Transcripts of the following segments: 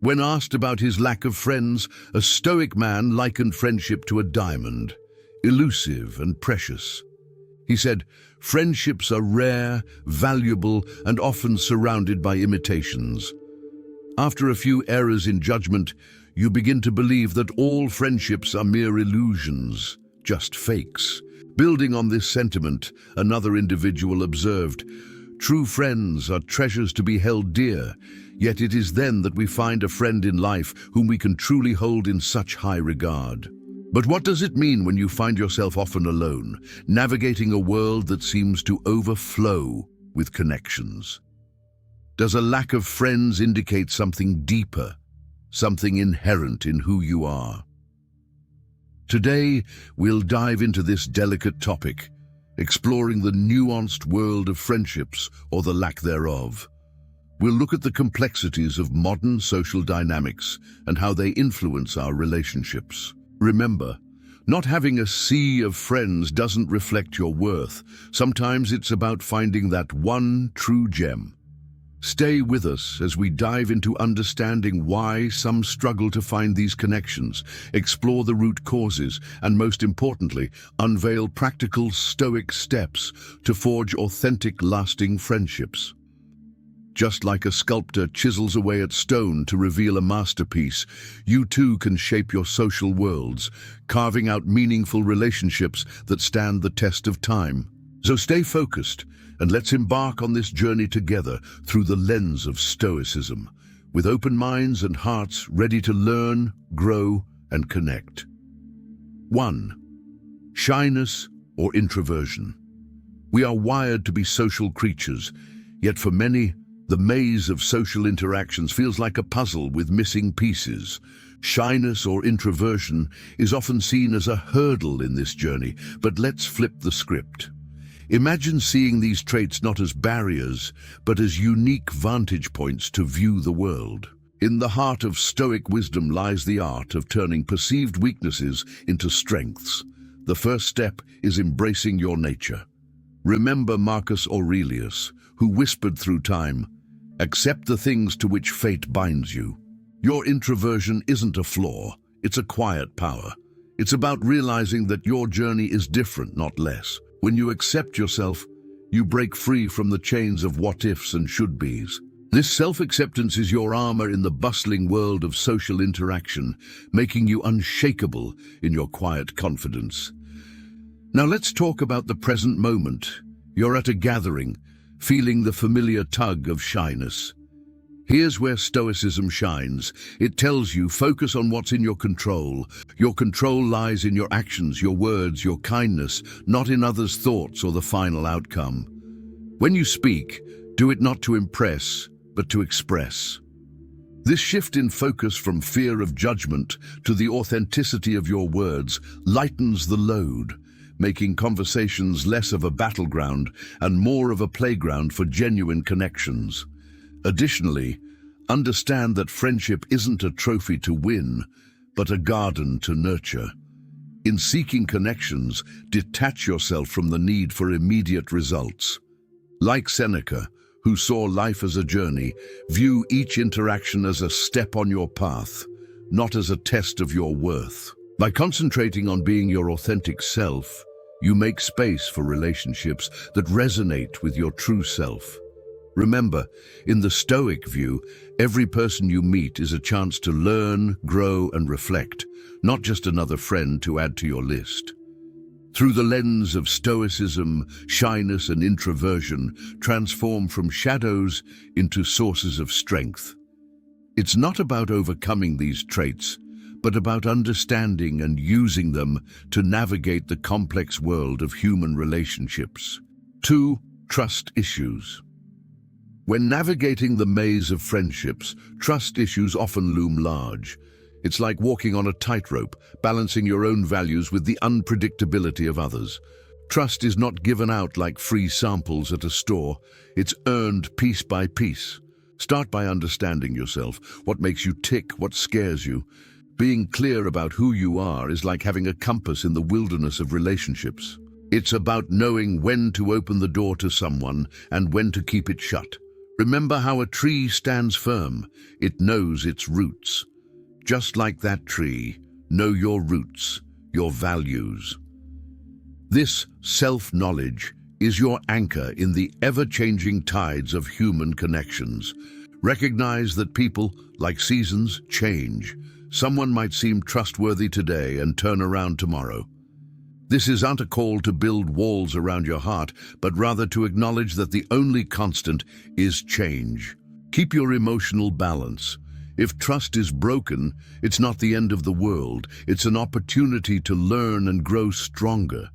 When asked about his lack of friends, a Stoic man likened friendship to a diamond, elusive and precious. He said, "Friendships are rare, valuable, and often surrounded by imitations. After a few errors in judgment, you begin to believe that all friendships are mere illusions, just fakes." Building on this sentiment, another individual observed, "True friends are treasures to be held dear, yet it is then that we find a friend in life whom we can truly hold in such high regard." But what does it mean when you find yourself often alone, navigating a world that seems to overflow with connections? Does a lack of friends indicate something deeper, something inherent in who you are? Today, we'll dive into this delicate topic, exploring the nuanced world of friendships, or the lack thereof. We'll look at the complexities of modern social dynamics and how they influence our relationships. Remember, not having a sea of friends doesn't reflect your worth. Sometimes it's about finding that one true gem. Stay with us as we dive into understanding why some struggle to find these connections, explore the root causes, and most importantly, unveil practical Stoic steps to forge authentic, lasting friendships. Just like a sculptor chisels away at stone to reveal a masterpiece, you too can shape your social worlds, carving out meaningful relationships that stand the test of time. So stay focused, and let's embark on this journey together through the lens of Stoicism, with open minds and hearts ready to learn, grow, and connect. 1. Shyness or introversion. We are wired to be social creatures, yet for many, the maze of social interactions feels like a puzzle with missing pieces. Shyness or introversion is often seen as a hurdle in this journey, but let's flip the script. Imagine seeing these traits not as barriers, but as unique vantage points to view the world. In the heart of Stoic wisdom lies the art of turning perceived weaknesses into strengths. The first step is embracing your nature. Remember Marcus Aurelius, who whispered through time, "Accept the things to which fate binds you." Your introversion isn't a flaw, it's a quiet power. It's about realizing that your journey is different, not less. When you accept yourself, you break free from the chains of what-ifs and should-bes. This self-acceptance is your armor in the bustling world of social interaction, making you unshakable in your quiet confidence. Now let's talk about the present moment. You're at a gathering, feeling the familiar tug of shyness. Here's where Stoicism shines. It tells you, focus on what's in your control. Your control lies in your actions, your words, your kindness, not in others' thoughts or the final outcome. When you speak, do it not to impress, but to express. This shift in focus from fear of judgment to the authenticity of your words lightens the load, making conversations less of a battleground and more of a playground for genuine connections. Additionally, understand that friendship isn't a trophy to win, but a garden to nurture. In seeking connections, detach yourself from the need for immediate results. Like Seneca, who saw life as a journey, view each interaction as a step on your path, not as a test of your worth. By concentrating on being your authentic self, you make space for relationships that resonate with your true self. Remember, in the Stoic view, every person you meet is a chance to learn, grow, and reflect, not just another friend to add to your list. Through the lens of Stoicism, shyness and introversion transform from shadows into sources of strength. It's not about overcoming these traits, but about understanding and using them to navigate the complex world of human relationships. 2. Trust issues. When navigating the maze of friendships, trust issues often loom large. It's like walking on a tightrope, balancing your own values with the unpredictability of others. Trust is not given out like free samples at a store. It's earned piece by piece. Start by understanding yourself, what makes you tick, what scares you. Being clear about who you are is like having a compass in the wilderness of relationships. It's about knowing when to open the door to someone and when to keep it shut. Remember how a tree stands firm. It knows its roots. Just like that tree, know your roots, your values. This self-knowledge is your anchor in the ever-changing tides of human connections. Recognize that people, like seasons, change. Someone might seem trustworthy today and turn around tomorrow. This isn't a call to build walls around your heart, but rather to acknowledge that the only constant is change. Keep your emotional balance. If trust is broken, it's not the end of the world. It's an opportunity to learn and grow stronger.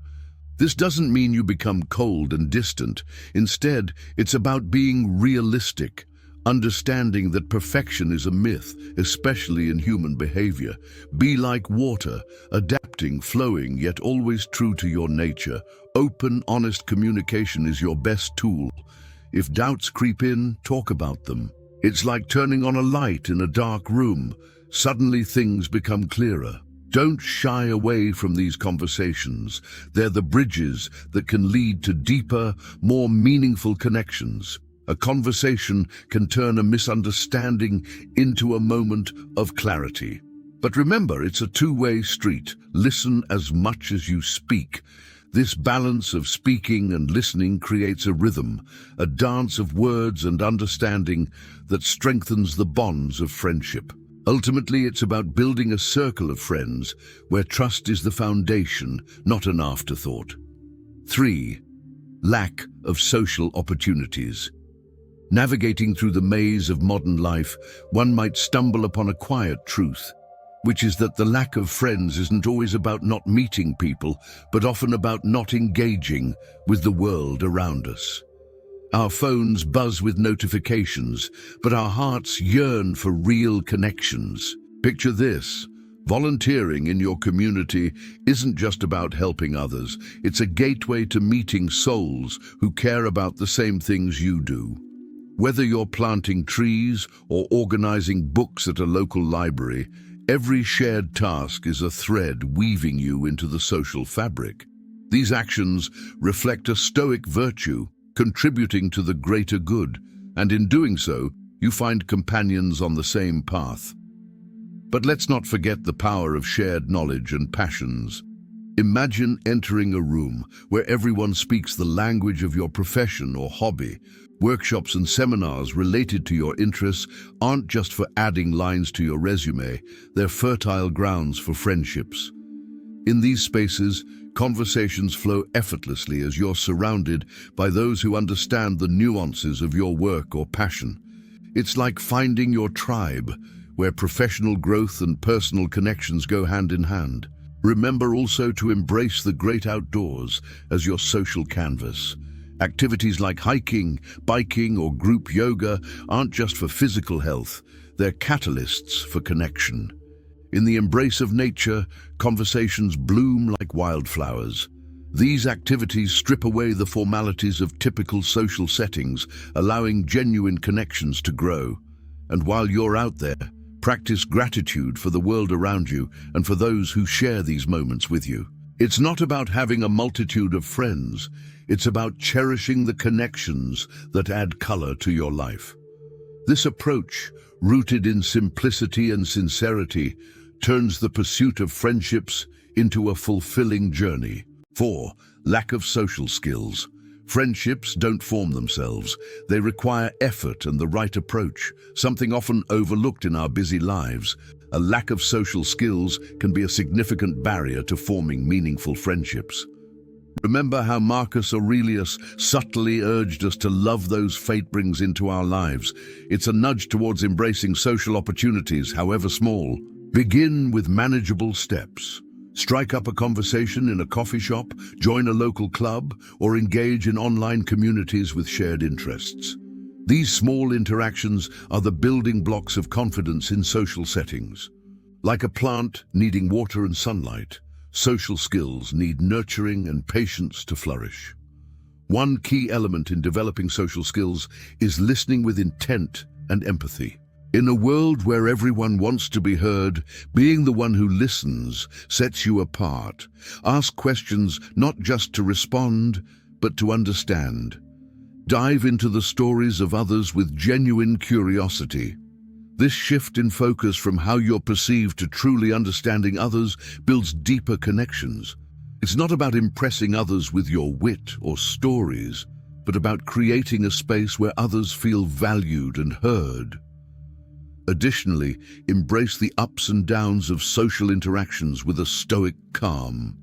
This doesn't mean you become cold and distant. Instead, it's about being realistic, understanding that perfection is a myth, especially in human behavior. Be like water, adapting, flowing, yet always true to your nature. Open, honest communication is your best tool. If doubts creep in, talk about them. It's like turning on a light in a dark room. Suddenly things become clearer. Don't shy away from these conversations. They're the bridges that can lead to deeper, more meaningful connections. A conversation can turn a misunderstanding into a moment of clarity. But remember, it's a two-way street. Listen as much as you speak. This balance of speaking and listening creates a rhythm, a dance of words and understanding that strengthens the bonds of friendship. Ultimately, it's about building a circle of friends where trust is the foundation, not an afterthought. 3. Lack of social opportunities. Navigating through the maze of modern life, one might stumble upon a quiet truth, which is that the lack of friends isn't always about not meeting people, but often about not engaging with the world around us. Our phones buzz with notifications, but our hearts yearn for real connections. Picture this. Volunteering in your community isn't just about helping others. It's a gateway to meeting souls who care about the same things you do. Whether you're planting trees or organizing books at a local library, every shared task is a thread weaving you into the social fabric. These actions reflect a stoic virtue, contributing to the greater good, and in doing so, you find companions on the same path. But let's not forget the power of shared knowledge and passions. Imagine entering a room where everyone speaks the language of your profession or hobby. Workshops and seminars related to your interests aren't just for adding lines to your resume, they're fertile grounds for friendships. In these spaces, conversations flow effortlessly as you're surrounded by those who understand the nuances of your work or passion. It's like finding your tribe, where professional growth and personal connections go hand in hand. Remember also to embrace the great outdoors as your social canvas. Activities like hiking, biking, or group yoga aren't just for physical health, they're catalysts for connection. In the embrace of nature, conversations bloom like wildflowers. These activities strip away the formalities of typical social settings, allowing genuine connections to grow. And while you're out there, practice gratitude for the world around you and for those who share these moments with you. It's not about having a multitude of friends. It's about cherishing the connections that add color to your life. This approach, rooted in simplicity and sincerity, turns the pursuit of friendships into a fulfilling journey. 4. Lack of social skills. Friendships don't form themselves. They require effort and the right approach, something often overlooked in our busy lives. A lack of social skills can be a significant barrier to forming meaningful friendships. Remember how Marcus Aurelius subtly urged us to love those fate brings into our lives. It's a nudge towards embracing social opportunities, however small. Begin with manageable steps. Strike up a conversation in a coffee shop, join a local club, or engage in online communities with shared interests. These small interactions are the building blocks of confidence in social settings. Like a plant needing water and sunlight, social skills need nurturing and patience to flourish. One key element in developing social skills is listening with intent and empathy. In a world where everyone wants to be heard, being the one who listens sets you apart. Ask questions not just to respond, but to understand. Dive into the stories of others with genuine curiosity. This shift in focus from how you're perceived to truly understanding others builds deeper connections. It's not about impressing others with your wit or stories, but about creating a space where others feel valued and heard. Additionally, embrace the ups and downs of social interactions with a stoic calm.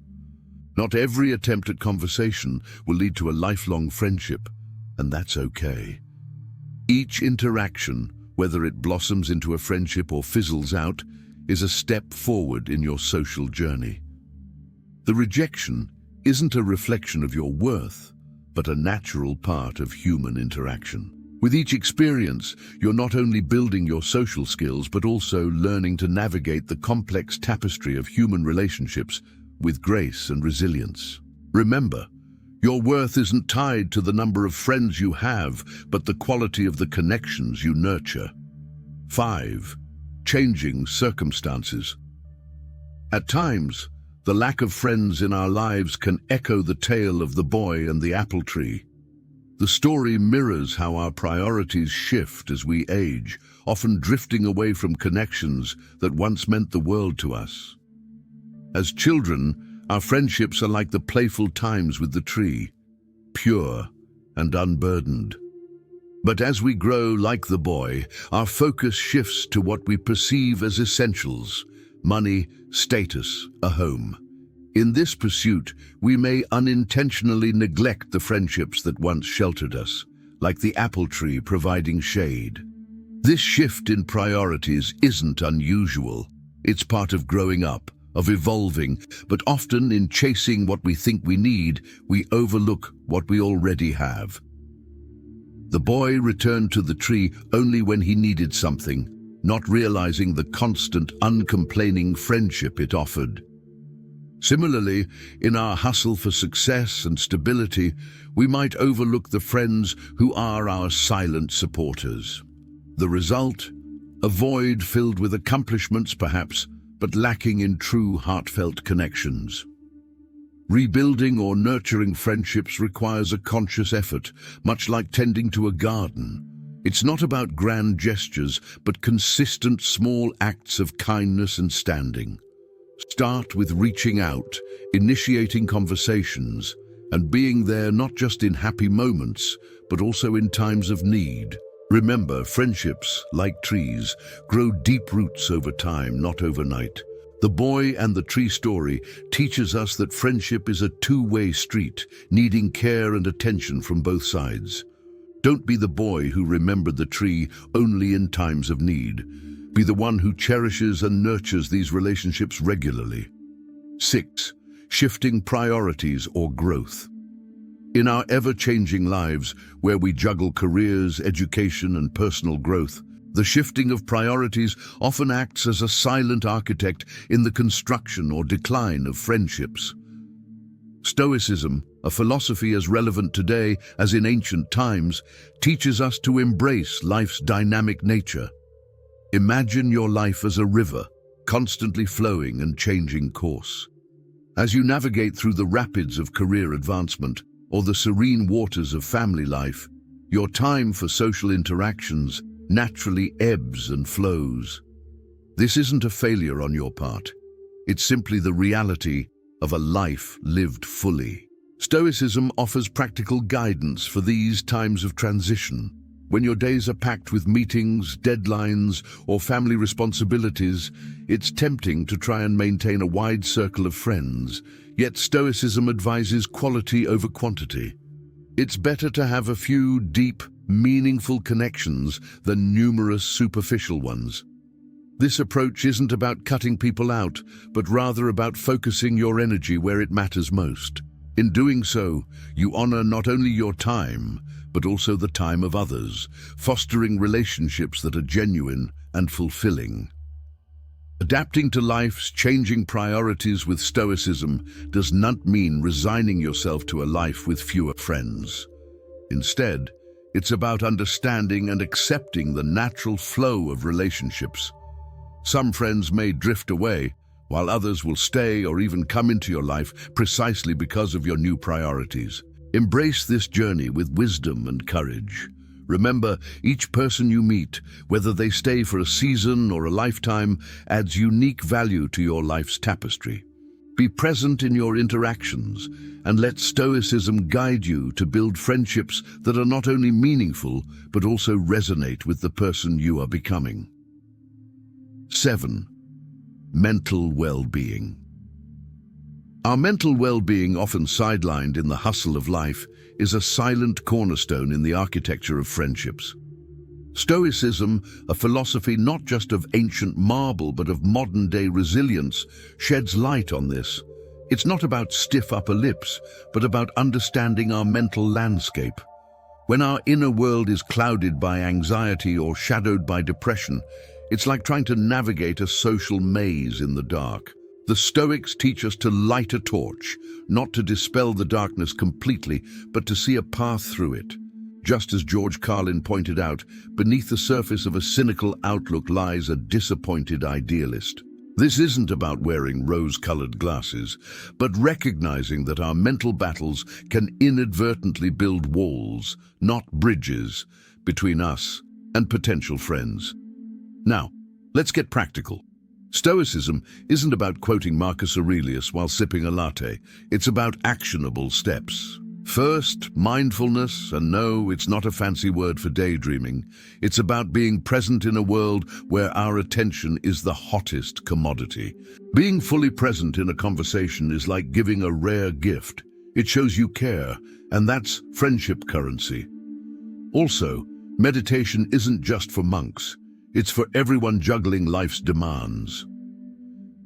Not every attempt at conversation will lead to a lifelong friendship, and that's okay. Each interaction, whether it blossoms into a friendship or fizzles out, is a step forward in your social journey. The rejection isn't a reflection of your worth, but a natural part of human interaction. With each experience, you're not only building your social skills, but also learning to navigate the complex tapestry of human relationships with grace and resilience. Remember, your worth isn't tied to the number of friends you have, but the quality of the connections you nurture. 5. Changing circumstances. At times, the lack of friends in our lives can echo the tale of the boy and the apple tree. The story mirrors how our priorities shift as we age, often drifting away from connections that once meant the world to us. As children, our friendships are like the playful times with the tree, pure and unburdened. But as we grow like the boy, our focus shifts to what we perceive as essentials: money, status, a home. In this pursuit, we may unintentionally neglect the friendships that once sheltered us, like the apple tree providing shade. This shift in priorities isn't unusual. It's part of growing up, of evolving, but often in chasing what we think we need, we overlook what we already have. The boy returned to the tree only when he needed something, not realizing the constant, uncomplaining friendship it offered. Similarly, in our hustle for success and stability, we might overlook the friends who are our silent supporters. The result? A void filled with accomplishments, perhaps, but lacking in true heartfelt connections. Rebuilding or nurturing friendships requires a conscious effort, much like tending to a garden. It's not about grand gestures, but consistent small acts of kindness and standing. Start with reaching out, initiating conversations, and being there not just in happy moments, but also in times of need. Remember, friendships, like trees, grow deep roots over time, not overnight. The boy and the tree story teaches us that friendship is a two-way street, needing care and attention from both sides. Don't be the boy who remembered the tree only in times of need. Be the one who cherishes and nurtures these relationships regularly. 6. Shifting priorities or growth. In our ever-changing lives, where we juggle careers, education, and personal growth, the shifting of priorities often acts as a silent architect in the construction or decline of friendships. Stoicism, a philosophy as relevant today as in ancient times, teaches us to embrace life's dynamic nature. Imagine your life as a river, constantly flowing and changing course. As you navigate through the rapids of career advancement or the serene waters of family life, your time for social interactions naturally ebbs and flows. This isn't a failure on your part. It's simply the reality of a life lived fully. Stoicism offers practical guidance for these times of transition. When your days are packed with meetings, deadlines, or family responsibilities, it's tempting to try and maintain a wide circle of friends, yet Stoicism advises quality over quantity. It's better to have a few deep, meaningful connections than numerous superficial ones. This approach isn't about cutting people out, but rather about focusing your energy where it matters most. In doing so, you honor not only your time, but also the time of others, fostering relationships that are genuine and fulfilling. Adapting to life's changing priorities with Stoicism does not mean resigning yourself to a life with fewer friends. Instead, it's about understanding and accepting the natural flow of relationships. Some friends may drift away, while others will stay or even come into your life precisely because of your new priorities. Embrace this journey with wisdom and courage. Remember, each person you meet, whether they stay for a season or a lifetime, adds unique value to your life's tapestry. Be present in your interactions and let Stoicism guide you to build friendships that are not only meaningful, but also resonate with the person you are becoming. 7. Mental well-being. Our mental well-being, often sidelined in the hustle of life, is a silent cornerstone in the architecture of friendships. Stoicism, a philosophy not just of ancient marble but of modern-day resilience, sheds light on this. It's not about stiff upper lips, but about understanding our mental landscape. When our inner world is clouded by anxiety or shadowed by depression, it's like trying to navigate a social maze in the dark. The Stoics teach us to light a torch, not to dispel the darkness completely, but to see a path through it. Just as George Carlin pointed out, beneath the surface of a cynical outlook lies a disappointed idealist. This isn't about wearing rose-colored glasses, but recognizing that our mental battles can inadvertently build walls, not bridges, between us and potential friends. Now, let's get practical. Stoicism isn't about quoting Marcus Aurelius while sipping a latte. It's about actionable steps. First, mindfulness, and no, it's not a fancy word for daydreaming. It's about being present in a world where our attention is the hottest commodity. Being fully present in a conversation is like giving a rare gift. It shows you care, and that's friendship currency. Also, meditation isn't just for monks. It's for everyone juggling life's demands.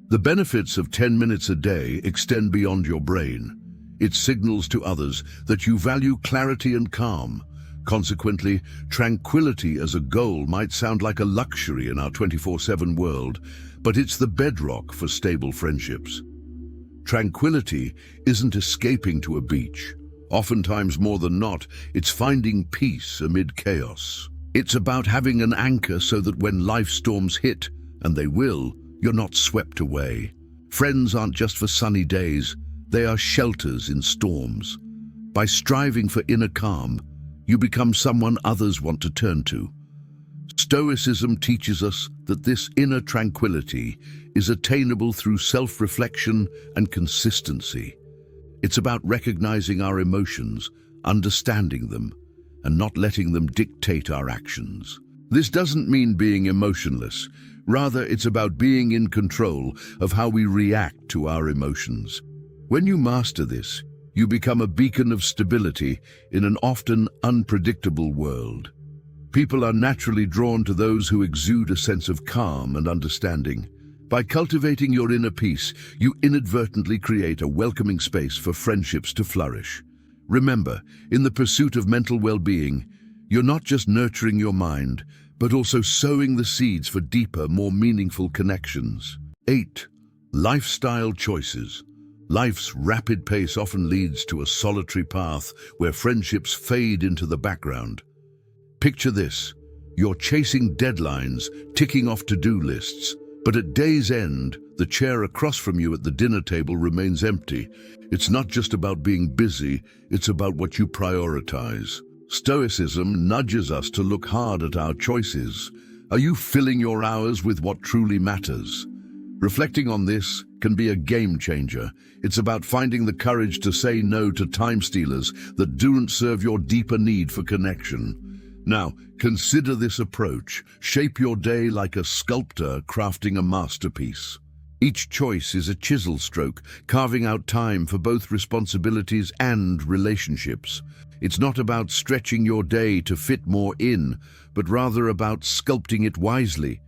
The benefits of 10 minutes a day extend beyond your brain. It signals to others that you value clarity and calm. Consequently, tranquility as a goal might sound like a luxury in our 24/7 world, but it's the bedrock for stable friendships. Tranquility isn't escaping to a beach. Oftentimes, more than not, it's finding peace amid chaos. It's about having an anchor so that when life storms hit, and they will, you're not swept away. Friends aren't just for sunny days, they are shelters in storms. By striving for inner calm, you become someone others want to turn to. Stoicism teaches us that this inner tranquility is attainable through self-reflection and consistency. It's about recognizing our emotions, understanding them, and not letting them dictate our actions. This doesn't mean being emotionless. Rather, it's about being in control of how we react to our emotions. When you master this, you become a beacon of stability in an often unpredictable world. People are naturally drawn to those who exude a sense of calm and understanding. By cultivating your inner peace, you inadvertently create a welcoming space for friendships to flourish. Remember, in the pursuit of mental well-being, you're not just nurturing your mind, but also sowing the seeds for deeper, more meaningful connections. 8. Lifestyle choices. Life's rapid pace often leads to a solitary path where friendships fade into the background. Picture this: you're chasing deadlines, ticking off to-do lists, but at day's end, the chair across from you at the dinner table remains empty. It's not just about being busy, it's about what you prioritize. Stoicism nudges us to look hard at our choices. Are you filling your hours with what truly matters? Reflecting on this can be a game changer. It's about finding the courage to say no to time stealers that don't serve your deeper need for connection. Now, consider this approach. Shape your day like a sculptor crafting a masterpiece. Each choice is a chisel stroke, carving out time for both responsibilities and relationships. It's not about stretching your day to fit more in, but rather about sculpting it wisely.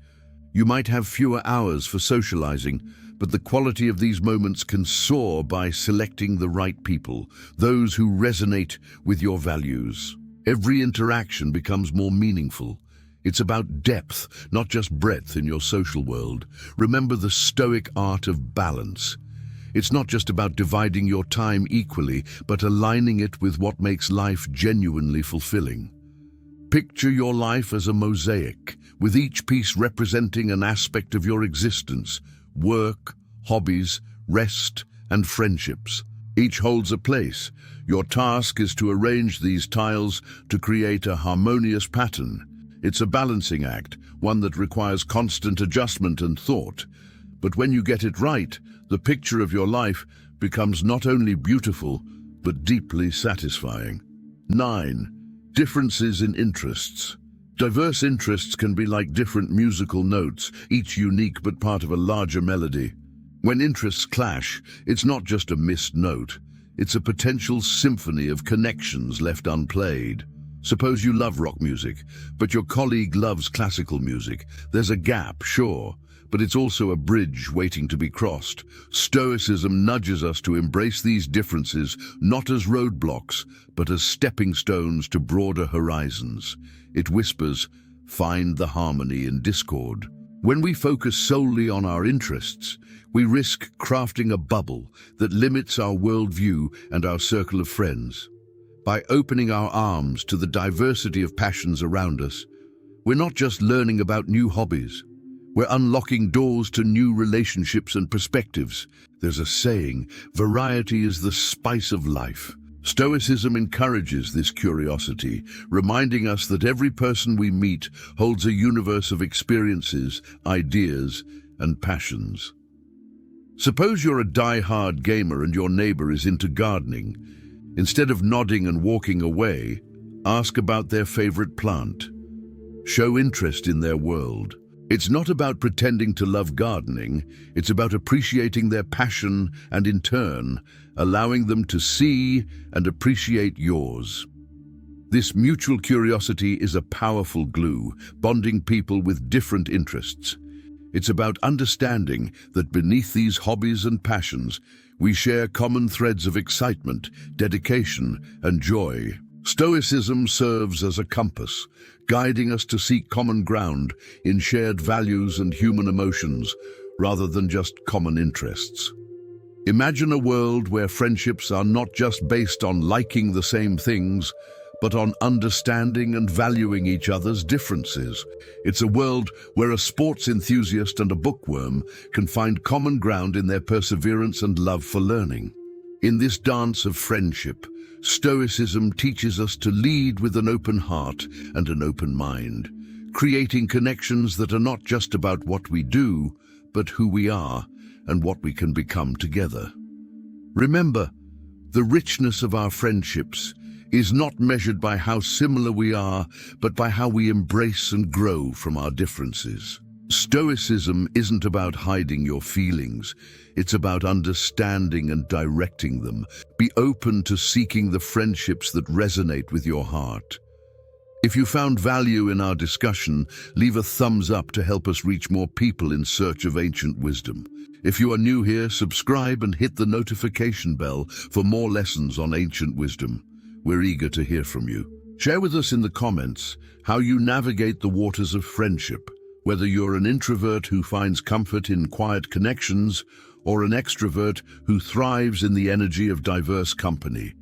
You might have fewer hours for socializing, but the quality of these moments can soar by selecting the right people, those who resonate with your values. Every interaction becomes more meaningful. It's about depth, not just breadth in your social world. Remember the Stoic art of balance. It's not just about dividing your time equally, but aligning it with what makes life genuinely fulfilling. Picture your life as a mosaic, with each piece representing an aspect of your existence: work, hobbies, rest, and friendships. Each holds a place. Your task is to arrange these tiles to create a harmonious pattern. It's a balancing act, one that requires constant adjustment and thought. But when you get it right, the picture of your life becomes not only beautiful, but deeply satisfying. 9. Differences in interests. Diverse interests can be like different musical notes, each unique but part of a larger melody. When interests clash, it's not just a missed note. It's a potential symphony of connections left unplayed. Suppose you love rock music, but your colleague loves classical music. There's a gap, sure, but it's also a bridge waiting to be crossed. Stoicism nudges us to embrace these differences not as roadblocks, but as stepping stones to broader horizons. It whispers, find the harmony in discord. When we focus solely on our interests, we risk crafting a bubble that limits our worldview and our circle of friends. By opening our arms to the diversity of passions around us, we're not just learning about new hobbies. We're unlocking doors to new relationships and perspectives. There's a saying, variety is the spice of life. Stoicism encourages this curiosity, reminding us that every person we meet holds a universe of experiences, ideas, and passions. Suppose you're a die-hard gamer and your neighbor is into gardening. Instead of nodding and walking away, ask about their favorite plant. Show interest in their world. It's not about pretending to love gardening, it's about appreciating their passion and, in turn, allowing them to see and appreciate yours. This mutual curiosity is a powerful glue, bonding people with different interests. It's about understanding that beneath these hobbies and passions, we share common threads of excitement, dedication, and joy. Stoicism serves as a compass, guiding us to seek common ground in shared values and human emotions, rather than just common interests. Imagine a world where friendships are not just based on liking the same things, but on understanding and valuing each other's differences. It's a world where a sports enthusiast and a bookworm can find common ground in their perseverance and love for learning. In this dance of friendship, Stoicism teaches us to lead with an open heart and an open mind, creating connections that are not just about what we do, but who we are and what we can become together. Remember, the richness of our friendships is not measured by how similar we are, but by how we embrace and grow from our differences. Stoicism isn't about hiding your feelings, it's about understanding and directing them. Be open to seeking the friendships that resonate with your heart. If you found value in our discussion, leave a thumbs up to help us reach more people in search of ancient wisdom. If you are new here, subscribe and hit the notification bell for more lessons on ancient wisdom. We're eager to hear from you. Share with us in the comments how you navigate the waters of friendship, whether you're an introvert who finds comfort in quiet connections or an extrovert who thrives in the energy of diverse company.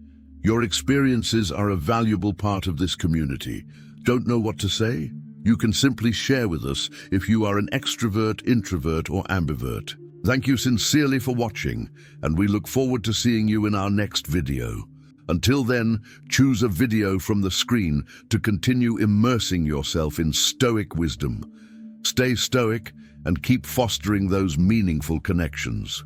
Your experiences are a valuable part of this community. Don't know what to say? You can simply share with us if you are an extrovert, introvert, or ambivert. Thank you sincerely for watching, and we look forward to seeing you in our next video. Until then, choose a video from the screen to continue immersing yourself in Stoic wisdom. Stay stoic and keep fostering those meaningful connections.